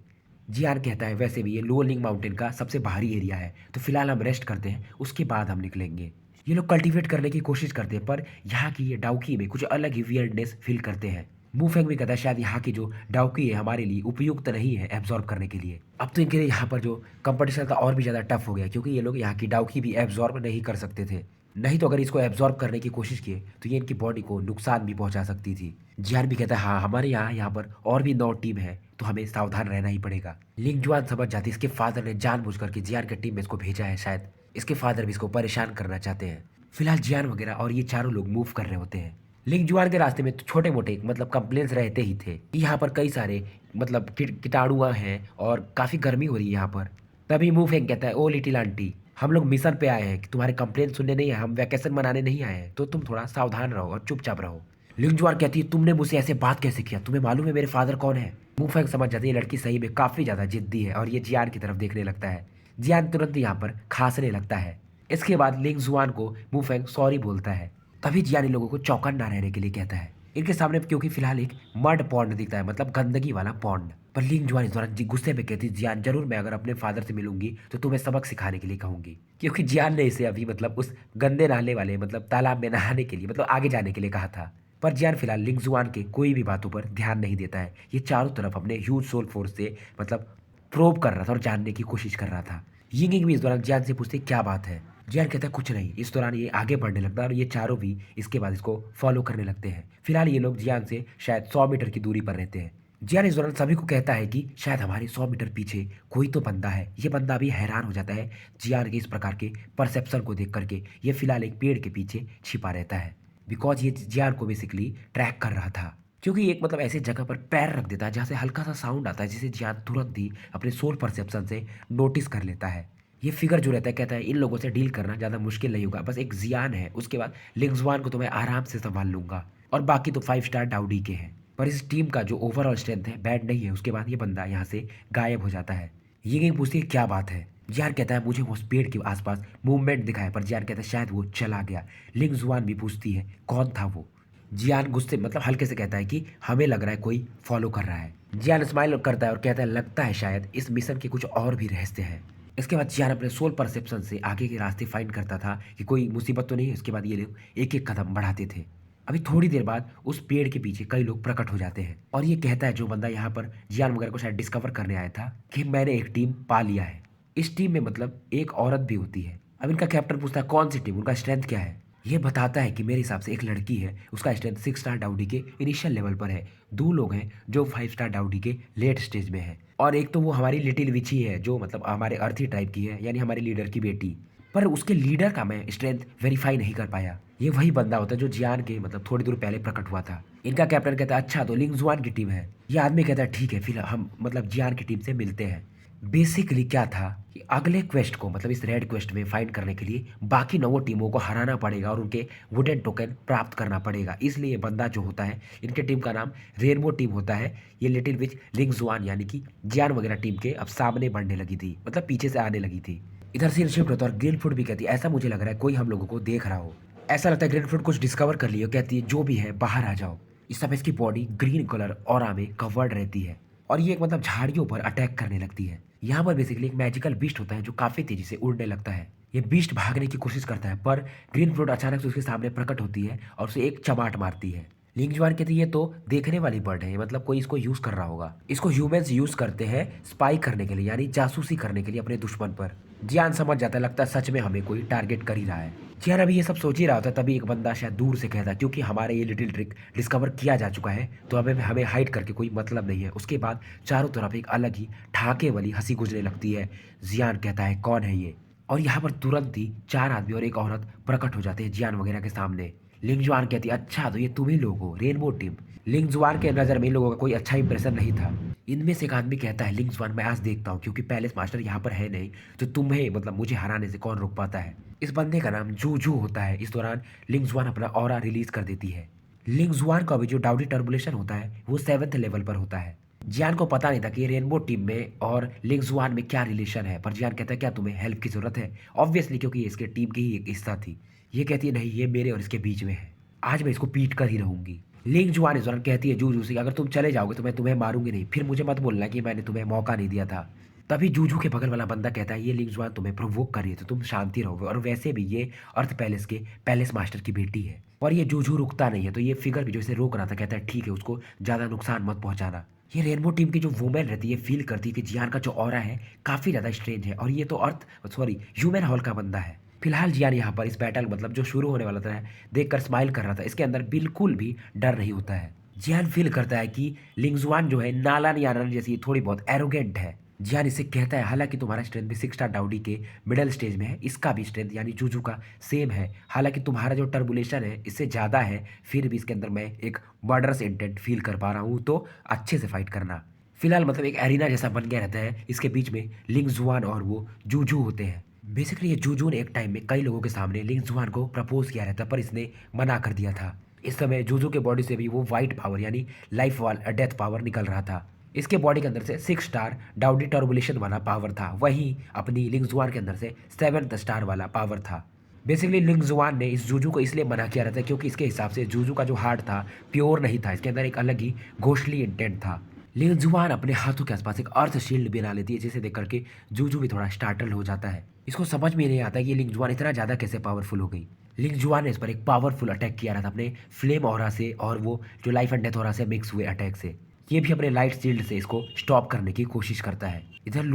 Speaker 1: जियान कहता है वैसे भी ये लोअर लिंग माउंटेन का सबसे बाहरी एरिया है तो फिलहाल हम रेस्ट करते हैं, उसके बाद हम निकलेंगे। ये लोग कल्टीवेट करने की कोशिश करते हैं पर यहाँ की ये डाउकी में कुछ अलग ही वियर्डनेस फील करते हैं। मुफेंग भी कहता है शायद यहाँ की जो डाउकी है हमारे लिए उपयुक्त नहीं है एब्जॉर्ब करने के लिए। अब तो इनके लिए यहाँ पर जो कंपटीशन था और भी ज़्यादा टफ हो गया क्योंकि ये लोग यहाँ की डाउकी भी एब्जॉर्ब नहीं कर सकते थे। नहीं तो अगर इसको एब्जॉर्ब करने की कोशिश किए तो ये इनकी बॉडी को नुकसान भी पहुंचा सकती थी। जियान भी कहता है हाँ हमारे यहाँ पर और भी 9 टीम है तो हमें सावधान रहना ही पड़ेगा। लिंग जुआन समझ जाती है इसके फादर ने जानबूझ करके जियान के टीम में इसको भेजा है, शायद इसके फादर भी इसको परेशान करना चाहते हैं। फिलहाल जियान वगैरह और ये चारों लोग मूव कर रहे होते हैं। लिंग जुआन के रास्ते में तो छोटे मोटे मतलब कंप्लेंट्स रहते ही थे कि यहाँ पर कई सारे मतलब कीटाणुआ हैं और काफ़ी गर्मी हो रही है यहाँ पर। तभी मुंह फेंक कहता है ओ लिटिल आंटी हम लोग मिशन पे आए हैं कि तुम्हारे कंप्लेंट सुनने नहीं आए, हम वैकेशन मनाने नहीं आए हैं, तो तुम थोड़ा सावधान रहो और चुपचाप रहो। लिंगजुआर कहती है तुमने मुझसे ऐसे बात कैसे किया, तुम्हें मालूम है मेरे फादर कौन है। मुंह फेंक समझ जाती है लड़की सही में काफ़ी ज़्यादा जिद्दी है और ये जियान की तरफ देखने लगता है। जियान तुरंत यहाँ पर खांसने लगता है। इसके बाद लिंग जुआन को मुंह फेंक सॉरी बोलता है। तभी जियान इन लोगों को चौकन ना रहने के लिए कहता है। इनके सामने क्योंकि फिलहाल एक मड पॉन्ड दिखता है मतलब गंदगी वाला पॉन्ड। पर लिंग जुआन इस दौरान गुस्से में कहती जियान जरूर मैं अगर अपने फादर से मिलूंगी तो तुम्हें सबक सिखाने के लिए कहूंगी, क्योंकि जियान ने इसे अभी मतलब उस गंदे नहाने वाले मतलब तालाब में नहाने के लिए मतलब आगे जाने के लिए कहा था। पर जियान फिलहाल लिंग जुआन के कोई भी बातों पर ध्यान नहीं देता है। ये चारों तरफ अपने ह्यूज सोल फोर्स से मतलब प्रोब कर रहा था और जानने की कोशिश कर रहा था। यिंग भी इस दौरान जियान से पूछते क्या बात है। जियान कहता है कुछ नहीं। इस दौरान ये आगे बढ़ने लगता है और ये चारों भी इसके बाद इसको फॉलो करने लगते हैं। फिलहाल ये लोग जियान से शायद 100 मीटर की दूरी पर रहते हैं। जियान इस दौरान सभी को कहता है कि शायद हमारे 100 मीटर पीछे कोई तो बंदा है। ये बंदा भी हैरान हो जाता है जियान के इस प्रकार के परसेप्शन को देख करके। ये फिलहाल एक पेड़ के पीछे छिपा रहता है बिकॉज ये जियान को बेसिकली ट्रैक कर रहा था, क्योंकि एक मतलब ऐसी जगह पर पैर रख देता है जहाँ से हल्का सा साउंड आता है जिसे जियान तुरंत ही अपने सोल परसेप्शन से नोटिस कर लेता है। ये फिगर जो रहता है कहता है इन लोगों से डील करना ज़्यादा मुश्किल नहीं होगा, बस एक जियान है उसके बाद लिंगजुआन को तो मैं आराम से संभाल लूंगा और बाकी तो 5 स्टार डाउडी के हैं। पर इस टीम का जो ओवरऑल स्ट्रेंथ है बैड नहीं है। उसके बाद ये बंदा यहाँ से गायब हो जाता है। ये कहीं पूछती है क्या बात है। जियान कहता है मुझे उस पेड़ के आसपास मूवमेंट दिखा है, पर जियान कहता है शायद वो चला गया। लिंगजुआन भी पूछती है कौन था वो। जियान गुस्से मतलब हल्के से कहता है कि हमें लग रहा है कोई फॉलो कर रहा है। जियान स्माइल करता है और कहता है लगता है शायद इस मिशन के कुछ और भी रहस्य हैं। इसके बाद जियान अपने सोल परसेप्शन से आगे के रास्ते फाइंड करता था कि कोई मुसीबत तो नहीं है। उसके बाद ये लोग एक एक कदम बढ़ाते थे। अभी थोड़ी देर बाद उस पेड़ के पीछे कई लोग प्रकट हो जाते हैं और ये कहता है जो बंदा यहाँ पर जियान वगैरह को शायद डिस्कवर करने आया था कि मैंने एक टीम पा लिया है। इस टीम में मतलब एक औरत भी होती है। अब इनका कैप्टन पूछता है कौन सी टीम, उनका स्ट्रेंथ क्या है। ये बताता है कि मेरे हिसाब से एक लड़की है, उसका स्ट्रेंथ 6 स्टार डाउडी के इनिशियल लेवल पर है। 2 लोग हैं जो 5 स्टार डाउडी के लेट स्टेज में है और एक तो वो हमारी लिटिल विच ही है जो मतलब हमारे अर्थी टाइप की है, यानी हमारी लीडर की बेटी। पर उसके लीडर का मैं स्ट्रेंथ वेरीफाई नहीं कर पाया। ये वही बंदा होता है जो जियान के मतलब थोड़ी दूर पहले प्रकट हुआ था। इनका कैप्टन कहता है अच्छा तो लिंगजुआन की टीम है। ये आदमी कहता है ठीक है फिर हम मतलब जियान की टीम से मिलते हैं। बेसिकली क्या था कि अगले क्वेस्ट को मतलब इस रेड क्वेस्ट में फाइंड करने के लिए बाकी 9 टीमों को हराना पड़ेगा और उनके वुडन टोकन प्राप्त करना पड़ेगा। इसलिए बंदा जो होता है इनके टीम का नाम रेनबो टीम होता है। ये लिटिल विच लिंगजुआन यानी कि जियान वगैरह टीम के अब सामने बढ़ने लगी थी, मतलब पीछे से आने लगी थी। इधर से शिफ्ट होता है और ग्रीनफुट भी कहती है ऐसा मुझे लग रहा है कोई हम लोगों को देख रहा हो। ऐसा लगता है ग्रीनफुट कुछ डिस्कवर कर लियो, कहती है जो भी है बाहर आ जाओ। इस समय इसकी बॉडी ग्रीन कलर ऑरा में कवर्ड रहती है और ये एक मतलब झाड़ियों पर अटैक करने लगती है। यहाँ पर बेसिकली एक मैजिकल बीस्ट होता है जो काफी तेजी से उड़ने लगता है। ये बीस्ट भागने की कोशिश करता है पर ग्रीन फ्रूट अचानक से उसके सामने प्रकट होती है और उसे एक चमाट मारती है। लिंगजुआन कहती है ये तो देखने वाली बर्ड है, मतलब कोई इसको यूज कर रहा होगा। इसको ह्यूमंस यूज करते हैं स्पाई करने के लिए यानी जासूसी करने के लिए अपने दुश्मन पर। जियान समझ जाता है, लगता है सच में हमें कोई टारगेट कर ही रहा है। जियान अभी ये सब सोच ही रहा होता है तभी एक बंदा शायद दूर से कहता है क्योंकि हमारे ये लिटिल ट्रिक डिस्कवर किया जा चुका है तो हमें हमें हाइड करके कोई मतलब नहीं है। उसके बाद चारों तरफ एक अलग ही ठहाके वाली हंसी गुजरने लगती है। जियान कहता है कौन है ये, और यहाँ पर तुरंत ही 4 आदमी और एक औरत प्रकट हो जाते हैं जियान वगैरह के सामने। लिंगजुआन कहती है अच्छा तो ये तुम ही लोग हो रेनबो टीम। लिंगजुआन के नज़र में इन लोगों का कोई अच्छा इंप्रेशन नहीं था। इनमें से एक आदमी कहता है लिंगजुआन मैं आज देखता हूँ क्योंकि पैलेस मास्टर यहाँ पर है नहीं तो तुम्हें मतलब मुझे हराने से कौन रोक पाता है। इस बंदे का नाम जूजू होता है। इस दौरान लिंगजुआन अपना ऑरा रिलीज कर देती है। लिंगजुआन का भी जो डाउडी टर्बुलेशन होता है वो 7th लेवल पर होता है। जियान को पता नहीं था कि रेनबो टीम में और लिंगजुआन में क्या रिलेशन है, पर जियान कहता है क्या तुम्हें हेल्प की जरूरत है, ऑब्वियसली क्योंकि ये इसके टीम की ही एक हिस्सा थी। ये कहती है नहीं ये मेरे और इसके बीच में है, आज मैं इसको पीट कर ही रहूंगी। लिंगजुआन इस दौरान कहती है जूजू से अगर तुम चले जाओगे तो मैं तुम्हें मारूंगी नहीं, फिर मुझे मत बोलना कि मैंने तुम्हें मौका नहीं दिया था। तभी जूजू के बगल वाला बंदा कहता है ये लिंगजुआन तुम्हें प्रोवोक कर रही है तो तुम शांति रहोगे, और वैसे भी ये अर्थ पैलेस के पैलेस मास्टर की बेटी है। और ये जूजू रुकता नहीं है तो ये फिगर भी जो इसे रोक रहा था कहता है ठीक है उसको ज़्यादा नुकसान मत पहुंचाना। ये रेनबो टीम की जो वुमेन रहती है फील करती है कि जियान का जो ऑरा है काफ़ी ज़्यादा स्ट्रेंज है और ये तो अर्थ सॉरी ह्यूमन हॉल का बंदा है। फिलहाल जियान यहाँ पर इस बैटल मतलब जो शुरू होने वाला था देखकर स्माइल कर रहा था, इसके अंदर बिल्कुल भी डर नहीं होता है। जियान फील करता है कि लिंगजुआन जो है नालान यानान जैसी थोड़ी बहुत एरोगेंट है। जियान इसे कहता है हालांकि तुम्हारा स्ट्रेंथ भी 6 स्टार डाउडी के मिडल स्टेज में है, इसका भी स्ट्रेंथ यानी जूजू का सेम है, हालांकि तुम्हारा जो टर्बुलेशन है इससे ज़्यादा है, फिर भी इसके अंदर मैं एक मर्डरस इंटेंट फील कर पा रहा हूँ तो अच्छे से फाइट करना। फिलहाल मतलब एक एरिना जैसा बन गया रहता है, इसके बीच में लिंगजुआन और वो जूजू होते हैं। बेसिकली ये जूजू ने एक टाइम में कई लोगों के सामने लिंगजुआन को प्रपोज किया रहता पर इसने मना कर दिया था। इस समय जूजू के बॉडी से भी वो वाइट पावर यानी लाइफ वाला डेथ पावर निकल रहा था। इसके बॉडी के अंदर से 6 स्टार डाउडी टर्बुलेशन वाला पावर था, वहीं अपनी लिंगजुआन के अंदर से 7th स्टार वाला पावर था। बेसिकली लिंगजुआन ने इस जूजू को इसलिए मना किया रहता है क्योंकि इसके हिसाब से जूजू का जो हार्ट था प्योर नहीं था, इसके अंदर एक अलग ही घोषली इंटेंट था। लिंगजुआन अपने हाथों के आसपास एक अर्थ शील्ड बना लेती है जिसे देख करके जूजू भी थोड़ा स्टार्टल हो जाता है। इसको समझ में नहीं आता कि ये लिंगजुआन इतना ज़्यादा कैसे पावरफुल हो गई। लिंगजुआन ने इस पर एक पावरफुल अटैक किया रहा था अपने फ्लेम ऑरा से और वो जो लाइफ एंड डेथ ऑरा से मिक्स हुए अटैक से। ये भी अपने लाइट शील्ड से इसको स्टॉप करने की कोशिश करता है। इधर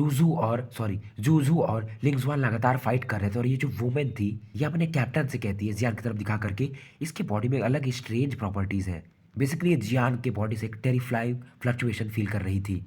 Speaker 1: जूजू और लिंगजुआन लगातार फाइट कर रहे थे और ये जो वुमेन थी ये अपने कैप्टन से कहती है जियान की तरफ दिखा करके इसके बॉडी में अलग ही स्ट्रेंज प्रॉपर्टीज है। बेसिकली ये जियान के बॉडी से एक टेरिफ्लाइंग फ्लक्चुएशन फील कर रही थी।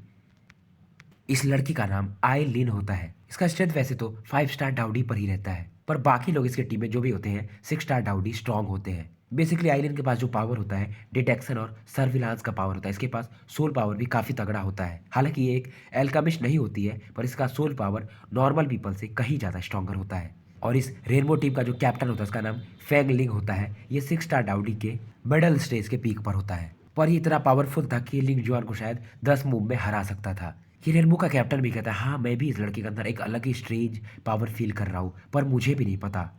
Speaker 1: इस लड़की का नाम आई लिन होता है। इसका स्ट्रेंथ वैसे तो 5 स्टार डाउडी पर ही रहता है, पर बाकी लोग इसके टीम में जो भी होते हैं 6 स्टार डाउडी स्ट्रांग होते हैं। बेसिकली आइलिन के पास जो पावर होता है डिटेक्शन और सर्विलांस का पावर होता है, इसके पास सोल पावर भी काफ़ी तगड़ा होता है। हालांकि ये एक एल्केमिस्ट नहीं होती है पर इसका सोल पावर नॉर्मल पीपल से कहीं ज़्यादा स्ट्रॉन्गर होता है। और इस रेनबो टीम का जो कैप्टन होता है उसका नाम फेंग लिंग होता है। ये 6 स्टार डाउडी के मिडल स्टेज के पीक पर होता है, पर ये इतना पावरफुल था कि लिंग जुआन को शायद 10 मूव में हरा सकता था। ये रेनबो का कैप्टन भी कहता है हाँ मैं भी इस लड़के के अंदर एक अलग ही स्ट्रेंज पावर फील कर रहा हूँ, पर मुझे भी नहीं पता।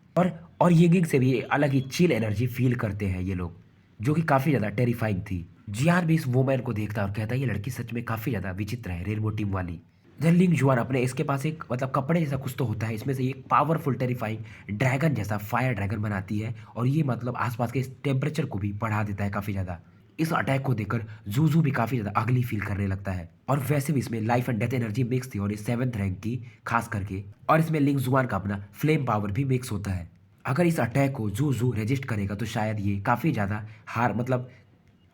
Speaker 1: और यिंगिंग से भी अलग ही चिल एनर्जी फील करते हैं ये लोग, जो कि काफ़ी ज़्यादा टेरिफाइंग थी। जियान भी इस वुमेन को देखता है और कहता है ये लड़की सच में काफ़ी ज़्यादा विचित्र है, रेनबो टीम वाली। इधर लिंग जुआन अपने इसके पास एक मतलब कपड़े जैसा कुछ तो होता है, इसमें से एक पावरफुल टेरिफाइंग ड्रैगन जैसा फायर ड्रैगन बनाती है और ये मतलब आसपास के टेम्परेचर को भी बढ़ा देता है काफ़ी ज़्यादा। इस अटैक को देखकर जूजू भी काफ़ी ज़्यादा अगली फील करने लगता है। और वैसे भी इसमें life and death energy mix थी और इस 7th रैंक की खास करके, और इसमें लिंग जुआन का अपना फ्लेम पावर भी मिक्स होता है। अगर इस अटैक को जूजू रेजिस्ट करेगा तो शायद ये काफ़ी ज़्यादा हार मतलब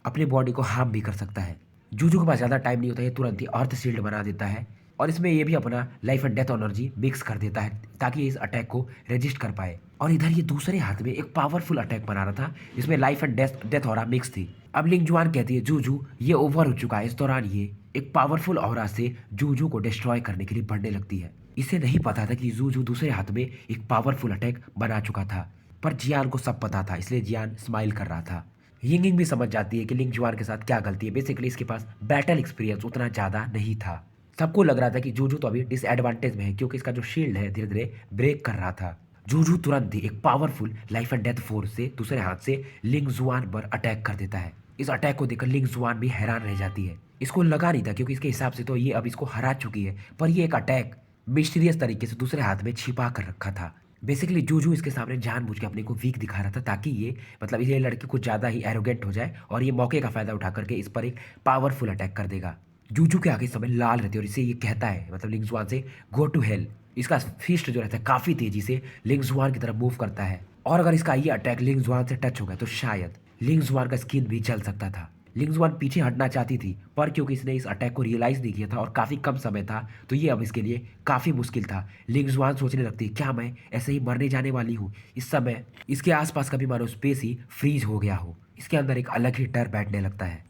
Speaker 1: अपने बॉडी को हार्म भी कर सकता है। जूजू के पास ज़्यादा टाइम नहीं होता है, तुरंत ही अर्थ शील्ड बना देता है और इसमें ये भी अपना life and death energy mix कर देता है ताकि ये इस अटैक को रेजिस्ट कर पाए। और इधर ये दूसरे हाथ में एक पावरफुल अटैक बना रहा था जिसमें life and death death aura mix थी। अब लिंग जुआन कहती है जूजू ये ओवर हो चुका है। इस दौरान ये एक पावरफुल ऑरा से जूजू को डिस्ट्रॉय करने के लिए बढ़ने लगती है। इसे नहीं पता था कि जूजू दूसरे हाथ में एक पावरफुल अटैक बना चुका था, पर जियान को सब पता था, इसलिए जियान स्माइल कर रहा था। यिंगिंग भी समझ जाती है कि लिंग जुआन के साथ क्या गलती है। बेसिकली इसके पास बैटल एक्सपीरियंस उतना ज़्यादा नहीं था। सबको लग रहा था कि जूजू तो अभी डिसएडवांटेज में है क्योंकि इसका जो शील्ड है धीरे धीरे ब्रेक कर रहा था। जूजू तुरंत ही एक powerful life and death force से दूसरे हाथ से लिंग जुआन पर अटैक कर देता है। इस अटैक को देखकर लिंग जुआन भी हैरान रह जाती है। इसको लगा नहीं था क्योंकि इसके हिसाब से तो ये अब इसको हरा चुकी है, पर ये एक अटैक मिस्टीरियस तरीके से दूसरे हाथ में छिपा कर रखा था। बेसिकली जूजू इसके सामने जानबूझ के अपने को वीक दिखा रहा था ताकि ये मतलब ये लड़के कुछ ज़्यादा ही एरोगेंट हो जाए और ये मौके का फ़ायदा उठा करके इस पर एक पावरफुल अटैक कर देगा। जूजू के आगे समय लाल रहती है और इसे ये कहता है मतलब लिंग जुआन से गो टू हेल। इसका फिस्ट जो रहता है काफ़ी तेज़ी से लिंग जुआन की तरफ मूव करता है और अगर इसका ये अटैक लिंग जुआन से टच हो गया तो शायद लिंग जुआन का स्किन भी जल सकता था। लिंग जुआन पीछे हटना चाहती थी पर क्योंकि इसने इस अटैक को रियलाइज़ नहीं किया था और काफ़ी कम समय था तो ये अब इसके लिए काफ़ी मुश्किल था। लिंग जुआन सोचने लगती क्या मैं ऐसे ही मरने जाने वाली हूँ। इस समय इसके आसपास का भी मानो स्पेस ही फ्रीज हो गया हो। इसके अंदर एक अलग ही डर बैठने लगता है।